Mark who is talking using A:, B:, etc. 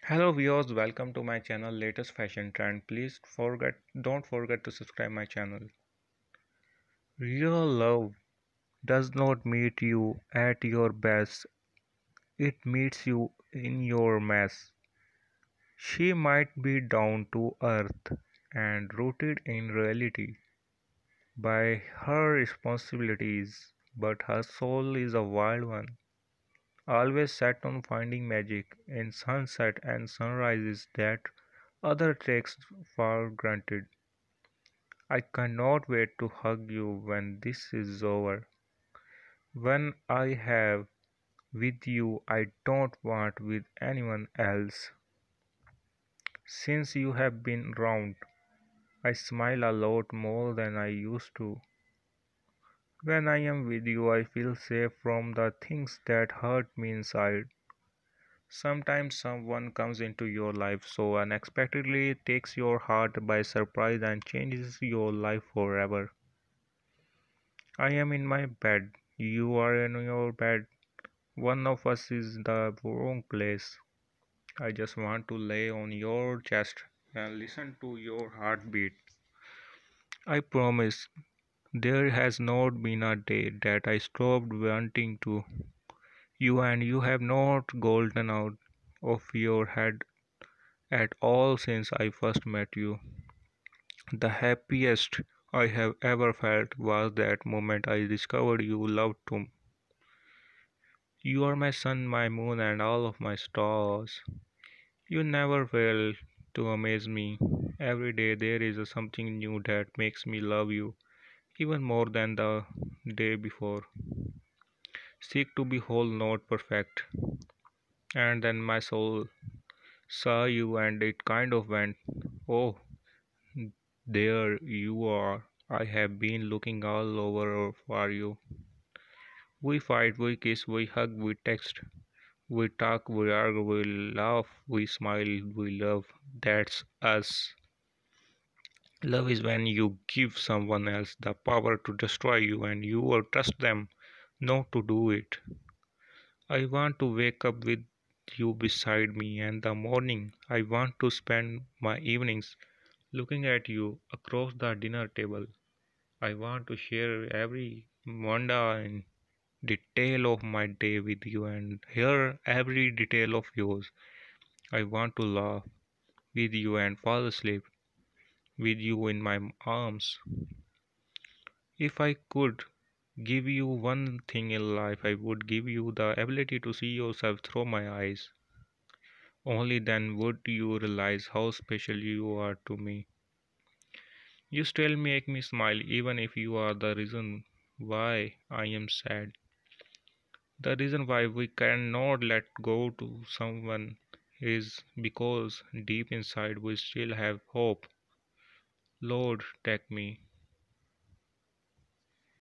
A: Hello viewers, welcome to my channel latest fashion trend. Don't forget to subscribe my channel. Real love does not meet you at your best. It meets you in your mess. She might be down to earth and rooted in reality by her responsibilities, but her soul is a wild one, always set on finding magic in sunset and sunrises that other takes for granted. I cannot wait to hug you when this is over. When I have with you, I don't want with anyone else. Since you have been round, I smile a lot more than I used to. When I am with you, I feel safe from the things that hurt me inside. Sometimes someone comes into your life so unexpectedly, takes your heart by surprise, and changes your life forever. I am in my bed. You are in your bed. One of us is the wrong place. I just want to lay on your chest and listen to your heartbeat. I promise there has not been a day that I stopped wanting to you, and you have not golden out of your head at all since I first met you. The happiest I have ever felt was that moment I discovered you loved to. You are my sun, my moon, and all of my stars. You never fail to amaze me. Every day there is something new that makes me love you even more than the day before. Seek to be whole, not perfect. And then my soul saw you and it kind of went, oh, there you are. I have been looking all over for you. We fight, we kiss, we hug, we text, we talk, we argue, we laugh, we smile, we love. That's us. Love is when you give someone else the power to destroy you and you will trust them not to do it. I want to wake up with you beside me and the morning. I want to spend my evenings looking at you across the dinner table. I want to share every mundane detail of my day with you and hear every detail of yours. I want to laugh with you and fall asleep with you in my arms. If I could give you one thing in life, I would give you the ability to see yourself through my eyes. Only then would you realize how special you are to me. You still make me smile even if you are the reason why I am sad. The reason why we cannot let go to someone is because deep inside we still have hope. Lord, take me.